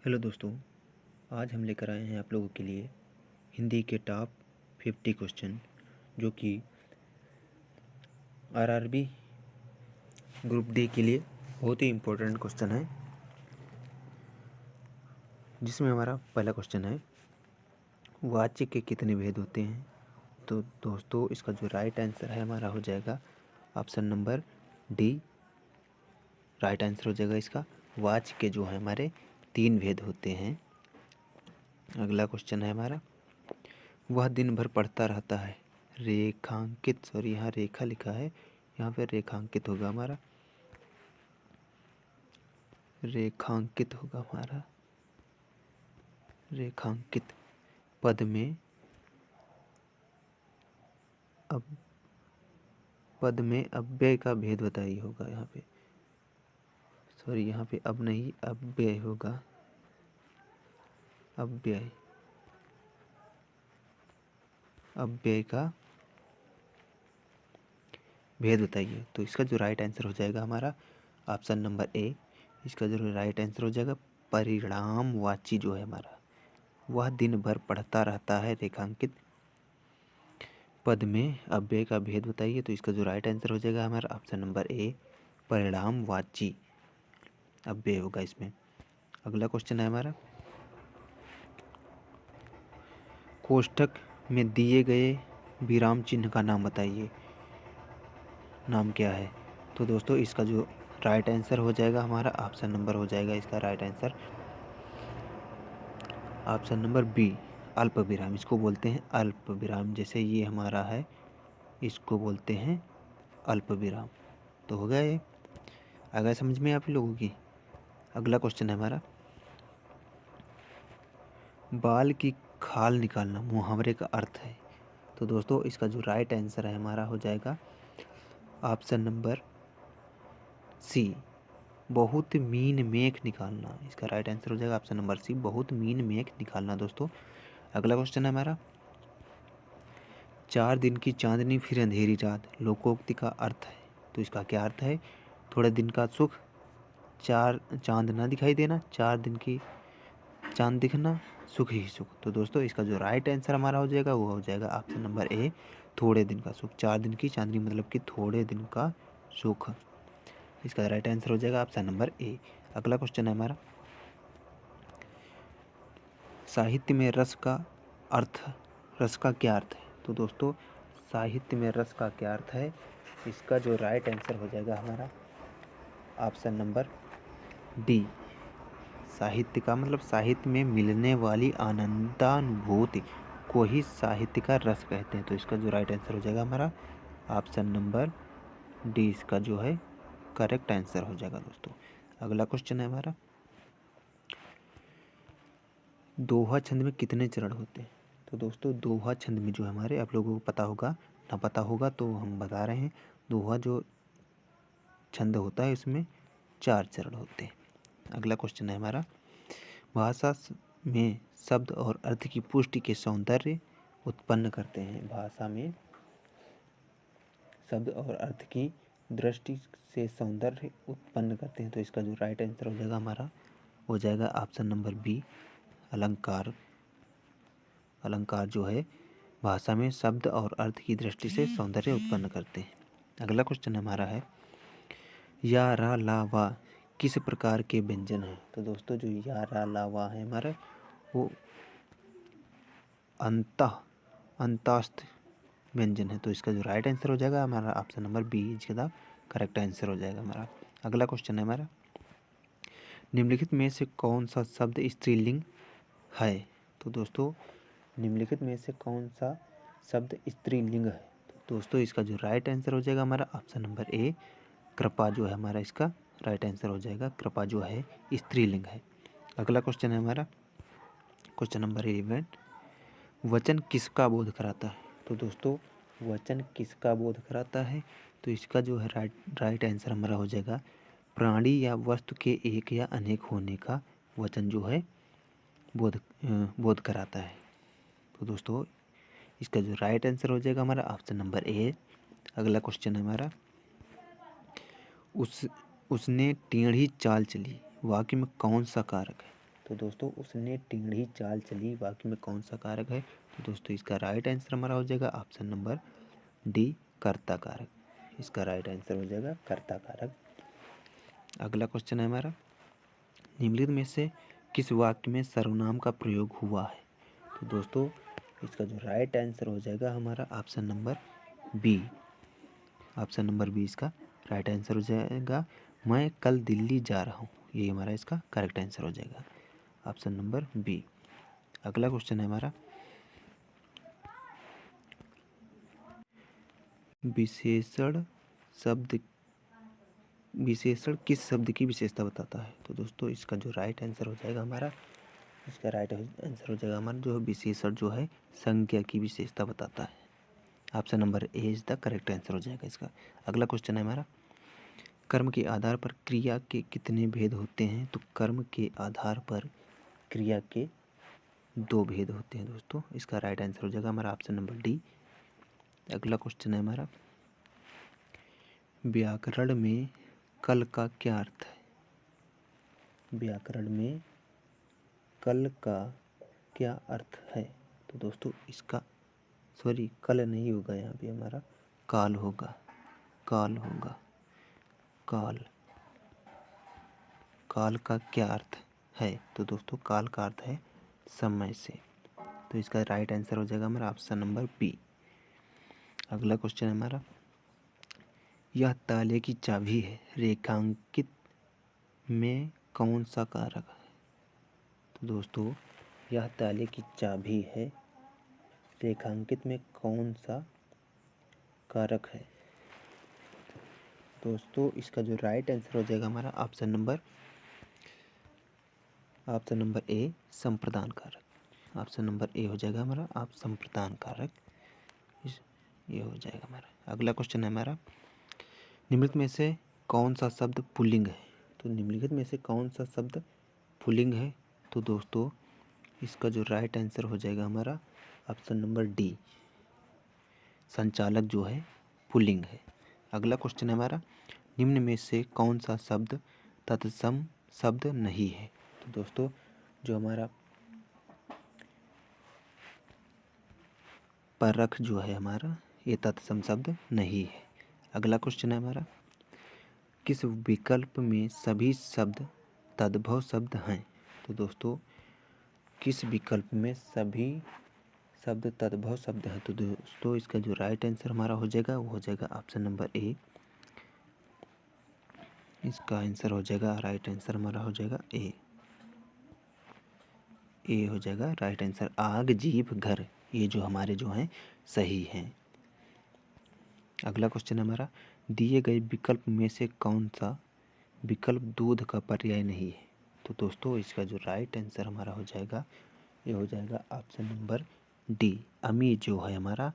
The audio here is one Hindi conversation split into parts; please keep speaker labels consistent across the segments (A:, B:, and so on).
A: हेलो दोस्तों, आज हम लेकर आए हैं आप लोगों के लिए हिंदी के टॉप 50 क्वेश्चन जो कि आरआरबी ग्रुप डी के लिए बहुत ही इम्पोर्टेंट क्वेश्चन है। जिसमें हमारा पहला क्वेश्चन है, वाच्य के कितने भेद होते हैं। तो दोस्तों इसका जो राइट आंसर है हमारा हो जाएगा option number D. Right answer हो जाएगा इसका। वाच्य के जो है हमारे 3 भेद होते हैं। अगला क्वेश्चन है हमारा, वह दिन भर पढ़ता रहता है। रेखांकित, सॉरी यहाँ रेखा लिखा है, यहाँ पे रेखांकित होगा हमारा, रेखांकित होगा हमारा, रेखांकित पद में अब पद में अव्यय का भेद बताइए होगा यहाँ पे, सॉरी यहाँ पे अब नहीं अव्यय होगा, अव्यय, अव्यय का भेद बताइए। तो इसका जो राइट आंसर हो जाएगा हमारा ऑप्शन नंबर ए। इसका जो राइट आंसर हो जाएगा परिणामवाची जो है हमारा, वह दिन भर पढ़ता रहता है। रेखांकित पद में अव्यय का भेद बताइए। तो इसका जो राइट आंसर हो जाएगा हमारा ऑप्शन नंबर ए, परिणामवाची अव्यय होगा इसमें। अगला क्वेश्चन है हमारा, कोष्ठक में दिए गए विराम चिन्ह का नाम बताइए, नाम क्या है। तो दोस्तों इसका जो राइट आंसर हो जाएगा हमारा ऑप्शन नंबर हो जाएगा इसका right answer option number B, अल्प विराम। इसको बोलते हैं अल्प विराम। जैसे ये हमारा है, इसको बोलते हैं अल्प विराम। तो हो गया ये, आ गया समझ में आप लोगों की। अगला क्वेश्चन है हमारा, बाल की खाल निकालना मुहावरे का अर्थ है। तो दोस्तों इसका जो राइट आंसर है हमारा हो जाएगा ऑप्शन नंबर सी, बहुत मीन मेख निकालना। इसका राइट आंसर हो जाएगा ऑप्शन नंबर सी, बहुत मीन मेख निकालना। दोस्तों अगला क्वेश्चन है हमारा, 4 दिन की चांदनी फिर अंधेरी रात लोकोक्ति का अर्थ है। तो इसका क्या अर्थ है, थोड़े दिन का सुख, चार चांद ना दिखाई देना, 4 दिन की चांद दिखना, सुख ही सुख। तो दोस्तों इसका जो राइट आंसर हमारा हो जाएगा वो हो जाएगा ऑप्शन नंबर ए, थोड़े दिन का सुख। 4 दिन की चांदनी मतलब कि थोड़े दिन का सुख। इसका राइट आंसर हो जाएगा ऑप्शन नंबर ए। अगला क्वेश्चन है हमारा, साहित्य में रस का अर्थ, रस का क्या अर्थ है। तो दोस्तों साहित्य में रस का क्या अर्थ है, इसका जो राइट आंसर हो जाएगा हमारा ऑप्शन नंबर डी, साहित्य का मतलब साहित्य में मिलने वाली आनंदानुभूति को ही साहित्य का रस कहते हैं। तो इसका जो राइट आंसर हो जाएगा हमारा ऑप्शन नंबर डी, इसका जो है करेक्ट आंसर हो जाएगा। दोस्तों अगला क्वेश्चन है हमारा, दोहा छंद में कितने चरण होते हैं। तो दोस्तों दोहा छंद में जो हमारे, आप लोगों को पता होगा, ना पता होगा तो हम बता रहे हैं, दोहा जो छंद होता है इसमें 4 चरण होते हैं। अगला क्वेश्चन है हमारा, भाषा में शब्द और अर्थ की पुष्टि के सौंदर्य उत्पन्न करते हैं। भाषा में शब्द और अर्थ की दृष्टि से सौंदर्य उत्पन्न करते हैं। तो इसका जो राइट आंसर हो जाएगा हमारा हो जाएगा ऑप्शन नंबर बी, अलंकार। अलंकार जो है भाषा में शब्द और अर्थ की दृष्टि से सौंदर्य उत्पन्न करते हैं। अगला क्वेश्चन हमारा है, या रा ला वा किस प्रकार के व्यंजन हैं। तो दोस्तों जो या रा ला वा है हमारा वो अंतस्थ व्यंजन है। तो इसका जो राइट आंसर हो जाएगा हमारा ऑप्शन नंबर बी, इसका करेक्ट आंसर हो जाएगा हमारा। अगला क्वेश्चन है हमारा, निम्नलिखित में से कौन सा शब्द स्त्रीलिंग है। तो दोस्तों निम्नलिखित में से कौन सा शब्द स्त्रीलिंग है। तो दोस्तों इसका जो राइट आंसर हो जाएगा हमारा ऑप्शन नंबर ए, कृपा जो है हमारा इसका राइट आंसर हो जाएगा, कृपा जो है स्त्रीलिंग है। अगला क्वेश्चन है हमारा क्वेश्चन नंबर 11, वचन किसका बोध कराता है। तो दोस्तों वचन किसका बोध कराता है, तो इसका जो है राइट आंसर हमारा हो जाएगा प्राणी या वस्तु के एक या अनेक होने का वचन जो है बोध कराता है। तो दोस्तों इसका जो राइट आंसर हो जाएगा हमारा ऑप्शन नंबर ए। अगला क्वेश्चन है हमारा, उसने टेढ़ी चाल चली वाक्य में कौन सा कारक है। तो दोस्तों उसने टेढ़ी चाल चली वाक्य में कौन सा कारक है? तो दोस्तों इसका राइट आंसर हमारा हो जाएगा ऑप्शन नंबर डी, कर्ता कारक। इसका राइट आंसर हो जाएगा कर्ता कारक। अगला क्वेश्चन है हमारा, निम्नलिखित में से किस वाक्य में सर्वनाम का प्रयोग हुआ है? तो दोस्तों इसका जो राइट आंसर हो जाएगा हमारा option number B. Option number B इसका राइट आंसर हो जाएगा। मैं कल दिल्ली जा रहा हूँ, ये हमारा इसका करेक्ट आंसर हो जाएगा ऑप्शन नंबर बी। अगला क्वेश्चन है हमारा, विशेषण किस शब्द की विशेषता बताता है? तो दोस्तों इसका जो राइट आंसर हो जाएगा हमारा, इसका राइट आंसर हो जाएगा हमारा जो विशेषण जो है संज्ञा की विशेषता बताता है। Option number A is the correct answer हो जाएगा इसका। अगला क्वेश्चन है हमारा, कर्म के आधार पर क्रिया के कितने भेद होते हैं? तो कर्म के आधार पर क्रिया के 2 भेद होते हैं दोस्तों। इसका राइट आंसर हो जाएगा हमारा ऑप्शन नंबर डी। अगला क्वेश्चन है हमारा, व्याकरण में कल का क्या अर्थ है? व्याकरण में कल का क्या अर्थ है? तो दोस्तों इसका कल नहीं होगा, यहाँ पे हमारा काल होगा। काल होगा, काल। काल का क्या अर्थ है? तो दोस्तों काल का अर्थ है समय से। तो इसका राइट आंसर हो जाएगा हमारा ऑप्शन नंबर बी। अगला क्वेश्चन है हमारा, यह ताले की चाबी है, रेखांकित में कौन सा कारक है? तो दोस्तों यह ताले की चाबी है, रेखांकित में कौन सा कारक है? दोस्तों इसका जो राइट आंसर हो जाएगा हमारा ऑप्शन नंबर ए, संप्रदान कारक। ऑप्शन नंबर ए हो जाएगा हमारा आप संप्रदान कारक, ये हो जाएगा हमारा। अगला क्वेश्चन है हमारा, निम्नलिखित में से कौन सा शब्द पुल्लिंग है? तो निम्नलिखित में से कौन सा शब्द पुल्लिंग है? तो दोस्तों इसका जो राइट आंसर हो जाएगा हमारा ऑप्शन नंबर डी, संचालक जो है पुल्लिंग है। अगला क्वेश्चन है हमारा, निम्न में से कौन सा शब्द तत्सम शब्द नहीं है? तो दोस्तों जो हमारा परख जो है हमारा, ये तत्सम शब्द नहीं है। अगला क्वेश्चन है हमारा, किस विकल्प में सभी शब्द तद्भव शब्द हैं? तो दोस्तों किस विकल्प में सभी शब्द तद्भव शब्द हैं? तो दोस्तों इसका जो राइट आंसर हमारा हो जाएगा वो हो जाएगा ऑप्शन नंबर ए। इसका आंसर हो जाएगा, राइट आंसर हमारा हो जाएगा ए। ए हो जाएगा राइट आंसर। आग, जीभ, घर, ये जो हमारे जो हैं सही हैं। अगला क्वेश्चन हमारा, दिए गए विकल्प में से कौन सा विकल्प दूध का पर्याय नहीं है? तो दोस्तों इसका जो राइट आंसर हमारा हो जाएगा ये हो जाएगा ऑप्शन नंबर डी, अमी जो है हमारा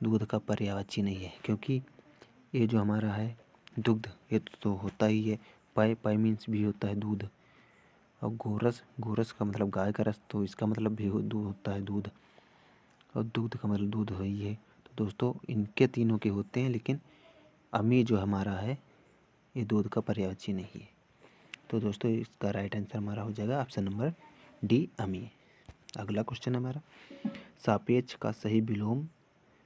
A: दूध का पर्यायवाची नहीं है, क्योंकि ये जो हमारा है दुग्ध, ये तो होता ही है। पाई मीन्स भी होता है दूध, और गोरस का मतलब गाय का रस, तो इसका मतलब भी दूध होता है दूध, और दूध का मतलब दूध है ही है। तो दोस्तों इनके तीनों के होते हैं, लेकिन अमी जो हमारा है ये दूध का पर्यायवाची नहीं है। तो दोस्तों इसका राइट आंसर हमारा हो जाएगा ऑप्शन नंबर डी, अमी। अगला क्वेश्चन हमारा, सापेक्ष का सही विलोम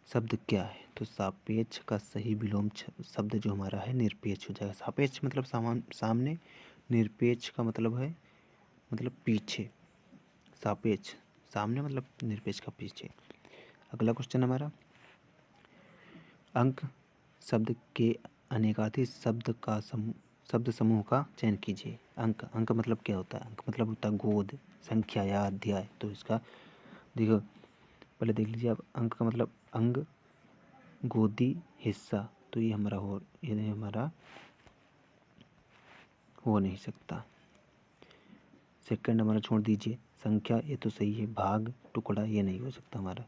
A: शब्द क्या है? तो सापेक्ष का सही विलोम शब्द जो हमारा है निरपेक्ष हो जाएगा। सापेक्ष मतलब सामने, निरपेक्ष का मतलब है मतलब पीछे। सापेक्ष सामने मतलब निरपेक्ष का पीछे। अगला क्वेश्चन हमारा, अंक शब्द के अनेकाधिक शब्द समूह का चयन कीजिए। अंक मतलब क्या होता है? अंक मतलब होता है गोद, संख्या या अध्याय। तो इसका देखो, पहले देख लीजिए आप, अंक का मतलब अंग, गोदी, हिस्सा, तो ये हमारा हो नहीं सकता। सेकंड हमारा छोड़ दीजिए, संख्या ये तो सही है, भाग, टुकड़ा ये नहीं हो सकता हमारा,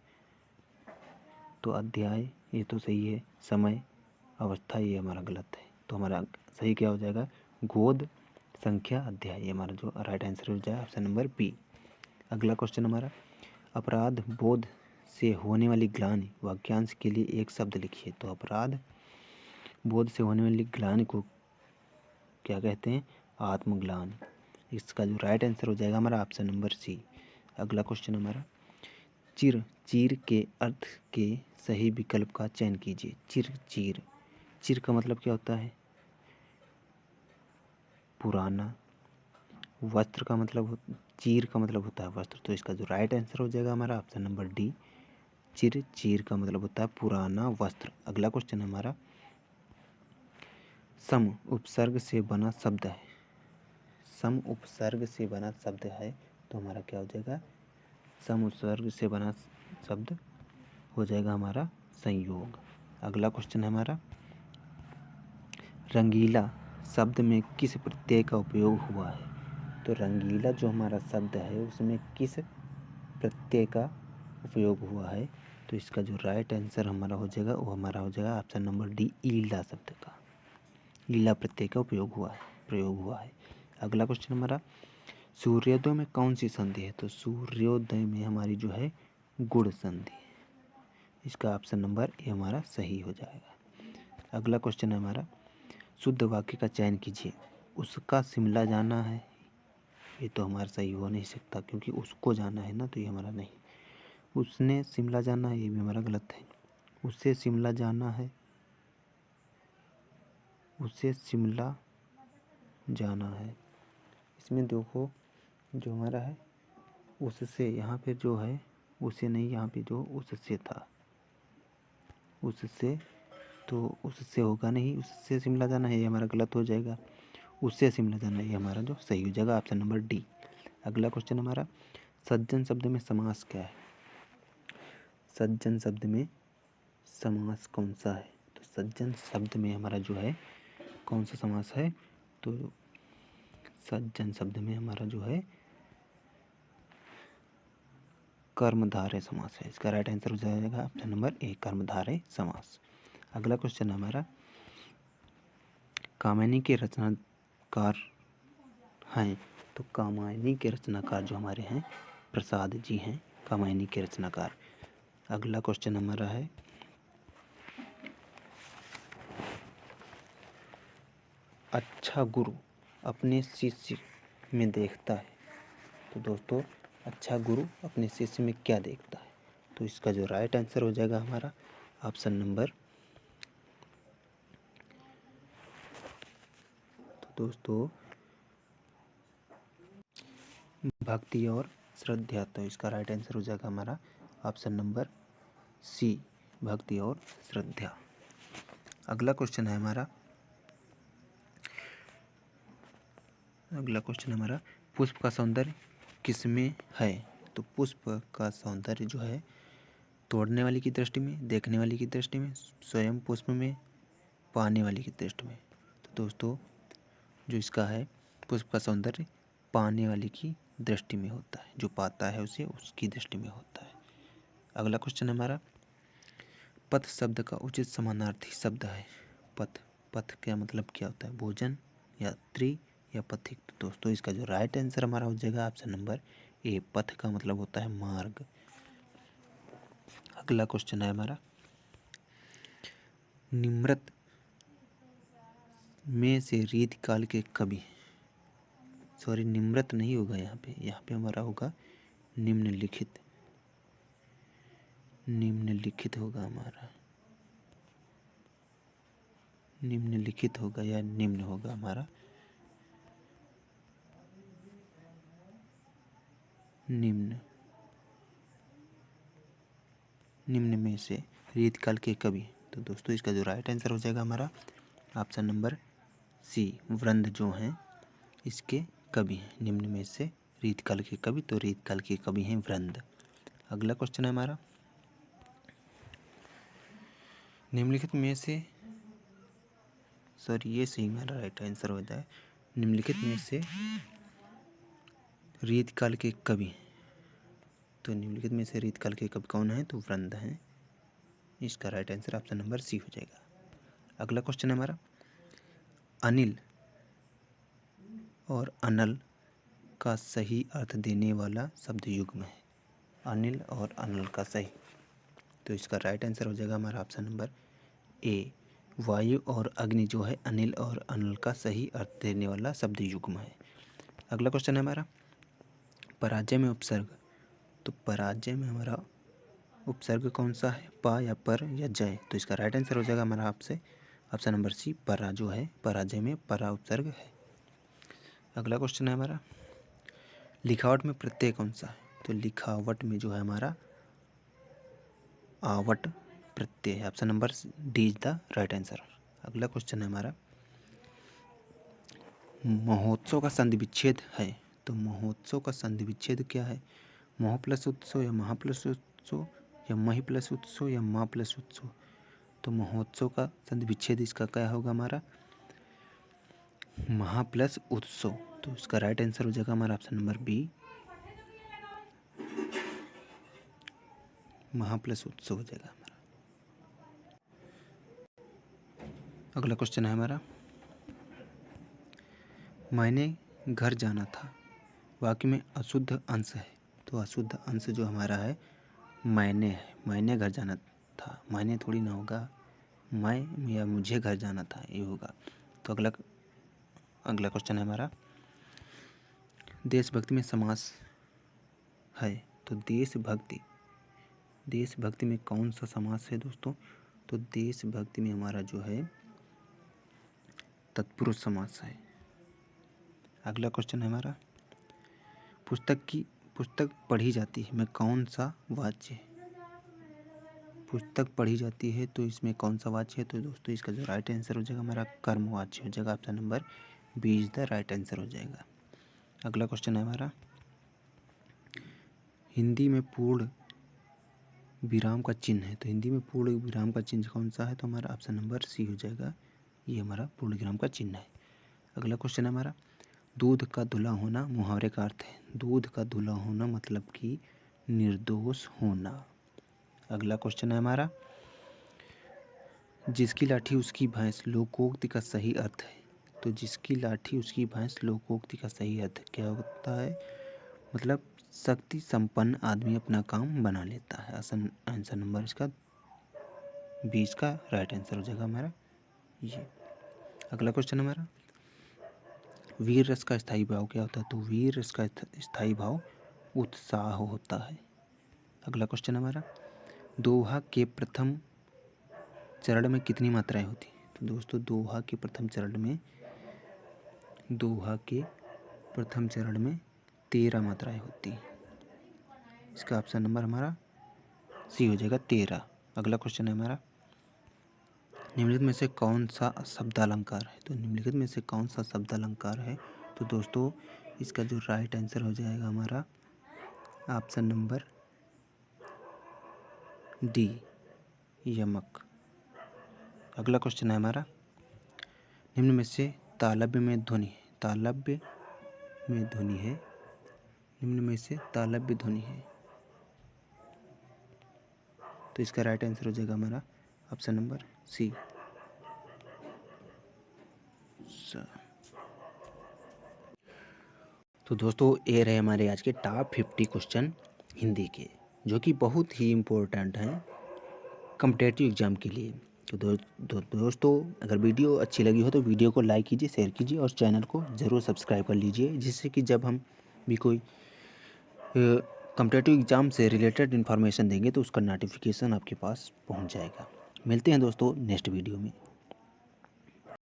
A: तो अध्याय ये तो सही है, समय, अवस्था ये हमारा गलत है। तो हमारा सही क्या हो जाएगा? गोद, संख्या, अध्याय, ये हमारा जो राइट आंसर हो जाएगा ऑप्शन नंबर बी। अगला क्वेश्चन हमारा, अपराध बोध से होने वाली ग्लानि वाक्यांश के लिए एक शब्द लिखिए। तो अपराध बोध से होने वाली ग्लानि को क्या कहते हैं? आत्मग्लानि। इसका जो राइट आंसर हो जाएगा हमारा ऑप्शन नंबर सी। अगला क्वेश्चन हमारा, चिर चीर के अर्थ के सही विकल्प का चयन कीजिए। चिर चीर, चिर का मतलब क्या होता है? पुराना। वस्त्र का मतलब चीर का मतलब होता है वस्त्र, तो इसका जो राइट आंसर हो जाएगा हमारा ऑप्शन नंबर डी। चिर चीर का मतलब होता है पुराना वस्त्र। अगला क्वेश्चन हमारा, सम उपसर्ग से बना शब्द है। सम उपसर्ग से बना शब्द है तो हमारा क्या हो जाएगा? सम उपसर्ग से बना शब्द हो जाएगा हमारा संयोग। अगला क्वेश्चन है हमारा, रंगीला शब्द में किस प्रत्यय का उपयोग हुआ है? तो रंगीला जो हमारा शब्द है उसमें किस प्रत्यय का उपयोग हुआ है? तो इसका जो राइट आंसर हमारा हो जाएगा वो हमारा हो जाएगा ऑप्शन नंबर डी, ईला शब्द का, लीला प्रत्यय का प्रयोग हुआ है। अगला क्वेश्चन हमारा, सूर्योदय में कौन सी संधि है? तो सूर्योदय में हमारी जो है गुण संधि है। इसका ऑप्शन नंबर ए हमारा सही हो जाएगा। अगला क्वेश्चन है हमारा, शुद्ध वाक्य का चयन कीजिए। उसका शिमला जाना है, ये तो हमारा सही हो नहीं सकता क्योंकि उसको जाना है ना, तो ये हमारा नहीं। उसने शिमला जाना है, ये भी हमारा गलत है। उसे शिमला जाना है, उसे शिमला जाना है, इसमें देखो जो हमारा है उससे, यहाँ पे जो है उसे नहीं, यहाँ पे जो उससे था, उससे, तो उससे होगा नहीं, उससे शिमला जाना है, ये हमारा गलत हो जाएगा। उससे शिमला जाना है, ये हमारा जो सही हो जाएगा ऑप्शन नंबर डी। अगला क्वेश्चन हमारा, सज्जन शब्द में समास क्या है? सज्जन शब्द में समास कौन सा है? तो सज्जन शब्द में हमारा जो है कौन सा समास है? तो सज्जन शब्द में हमारा जो है कर्मधारय समास है। इसका राइट आंसर हो जाएगा ऑप्शन नंबर ए, कर्मधारय समास। अगला क्वेश्चन हमारा, कामिनी के रचनाकार हैं, तो कामिनी के रचनाकार जो हमारे हैं प्रसाद जी हैं, कामिनी के रचनाकार। अगला क्वेश्चन हमारा है, अच्छा गुरु अपने शिष्य में देखता है। तो दोस्तों, अच्छा गुरु अपने शिष्य में क्या देखता है? तो इसका जो राइट आंसर हो जाएगा हमारा ऑप्शन नंबर, तो दोस्तों भक्ति और श्रद्धा। तो इसका राइट आंसर हो जाएगा हमारा ऑप्शन नंबर सी, भक्ति और श्रद्धा। अगला क्वेश्चन है हमारा, पुष्प का सौंदर्य किसमें है? तो पुष्प का सौंदर्य जो है तोड़ने वाली की दृष्टि में, देखने वाली की दृष्टि में, स्वयं पुष्प में, पाने वाली की दृष्टि में। तो दोस्तों जो इसका है पुष्प का सौंदर्य पाने वाली की दृष्टि में होता है, जो पाता है उसे उसकी दृष्टि में होता है। अगला क्वेश्चन हमारा, पथ शब्द का उचित समानार्थी शब्द है। पथ, पथ का मतलब क्या होता है? भोजन, यात्री या पथिक। तो दोस्तों इसका जो राइट आंसर हमारा हो जाएगा ऑप्शन नंबर ए, पथ का मतलब होता है मार्ग। अगला क्वेश्चन है हमारा, निम्रत में से रीतिकाल के कवि, सॉरी निम्रत नहीं होगा यहाँ पे हमारा होगा निम्नलिखित, निम्नलिखित होगा हमारा, निम्नलिखित होगा या निम्न होगा हमारा, निम्न, निम्न में से रीतकाल के कवि। तो दोस्तों इसका जो राइट आंसर हो जाएगा हमारा ऑप्शन नंबर सी, वृंद जो हैं इसके कवि हैं, निम्न में से रीतकाल के कवि, तो रीतकाल के कवि हैं वृंद। अगला क्वेश्चन है हमारा, निम्नलिखित में से, सॉरी ये सही हमारा राइट आंसर हो जाए, निम्नलिखित में से रीतकाल के कवि हैं, तो निम्नलिखित में से रीतकाल के कवि कौन है? तो वृंद हैं। इसका right answer option number C हो जाएगा। अगला क्वेश्चन है हमारा, अनिल और अनल का सही अर्थ देने वाला शब्द युग्म है। अनिल और अनल का सही, तो इसका राइट आंसर हो जाएगा हमारा ऑप्शन नंबर ए, वायु और अग्नि जो है अनिल और अनल का सही अर्थ देने वाला शब्द युग्म है। अगला क्वेश्चन है हमारा पराजय में उपसर्ग। तो पराजय में हमारा उपसर्ग कौन सा है, पा या पर या जय। तो इसका राइट आंसर हो जाएगा हमारा आपसे ऑप्शन नंबर सी, परा जो है, पराजय में परा उपसर्ग है। अगला क्वेश्चन है हमारा लिखावट में प्रत्यय कौन सा है। तो लिखावट में जो है हमारा आवट प्रत्यय है। Option number D is the right answer. अगला क्वेश्चन है हमारा महोत्सव का संधि विच्छेद है। तो महोत्सव का संधि विच्छेद क्या है, मोह प्लस उत्सव या महा प्लस उत्सव या मही प्लस उत्सव या माँ प्लस उत्सव। तो महोत्सव का संधि विच्छेद इसका क्या होगा हमारा महा प्लस उत्सव। तो इसका राइट आंसर हो जाएगा हमारा ऑप्शन नंबर बी, महा प्लस उत्सव हो जाएगा हमारा। अगला क्वेश्चन है हमारा मैंने घर जाना था, वाक्य में अशुद्ध अंश है। तो अशुद्ध अंश जो हमारा है मैंने है, मैंने घर जाना था, मैंने थोड़ी ना होगा, मैं या मुझे घर जाना था ये होगा। तो अगला क्वेश्चन है हमारा देशभक्ति में समास है। तो देशभक्ति में कौन सा समास है दोस्तों। तो देशभक्ति में हमारा जो है तत्पुरुष समास है। अगला क्वेश्चन है हमारा पुस्तक पढ़ी जाती है में कौन सा वाच्य है। पुस्तक पढ़ी जाती है तो इसमें कौन सा वाच्य है। तो दोस्तों इसका जो राइट आंसर हो जाएगा हमारा कर्मवाच्य हो जाएगा। Option number B is the right answer हो जाएगा। अगला क्वेश्चन है हमारा हिंदी में पूर्ण विराम का चिन्ह है। तो हिंदी में पूर्ण विराम का चिन्ह कौन सा है। तो हमारा ऑप्शन नंबर सी हो जाएगा, ये हमारा पूर्ण विराम का चिन्ह है। अगला क्वेश्चन है हमारा दूध का धुला होना मुहावरे का अर्थ है। दूध का धुला होना मतलब कि निर्दोष होना। अगला क्वेश्चन है हमारा जिसकी लाठी उसकी भैंस लोकोक्ति का सही अर्थ है। तो जिसकी लाठी उसकी भैंस लोकोक्ति का सही अर्थ क्या होता है, मतलब शक्ति संपन्न आदमी अपना काम बना लेता है। आंसर नंबर इसका 20 का राइट आंसर हो जाएगा हमारा ये। अगला क्वेश्चन हमारा वीर रस का स्थायी भाव क्या होता है। तो वीर रस का स्थायी भाव उत्साह होता है। अगला क्वेश्चन हमारा दोहा के प्रथम चरण में कितनी मात्राएं होती हैं। तो दोस्तों दोहा के प्रथम चरण में 13 मात्राएं होती हैं। इसका ऑप्शन नंबर हमारा सी हो जाएगा 13। अगला क्वेश्चन है हमारा निम्नलिखित में से कौन सा शब्दालंकार है। तो निम्नलिखित में से कौन सा शब्दालंकार है। तो दोस्तों इसका जो राइट आंसर हो जाएगा हमारा ऑप्शन नंबर डी यमक। अगला क्वेश्चन है हमारा निम्न में से तालव्य में ध्वनि है। निम्न में से तालव्य ध्वनि है। तो इसका राइट आंसर हो जाएगा हमारा ऑप्शन नंबर सी। तो दोस्तों ये रहे हमारे आज के टॉप 50 क्वेश्चन हिंदी के, जो कि बहुत ही इम्पोर्टेंट हैं कॉम्पिटिटिव एग्जाम के लिए। तो दोस्तों अगर वीडियो अच्छी लगी हो तो वीडियो को लाइक कीजिए, शेयर कीजिए और चैनल को ज़रूर सब्सक्राइब कर लीजिए, जिससे कि जब हम भी कोई कॉम्पिटिटिव एग्जाम से रिलेटेड इन्फॉर्मेशन देंगे तो उसका नोटिफिकेशन आपके पास पहुंच जाएगा। मिलते हैं दोस्तों नेक्स्ट वीडियो में।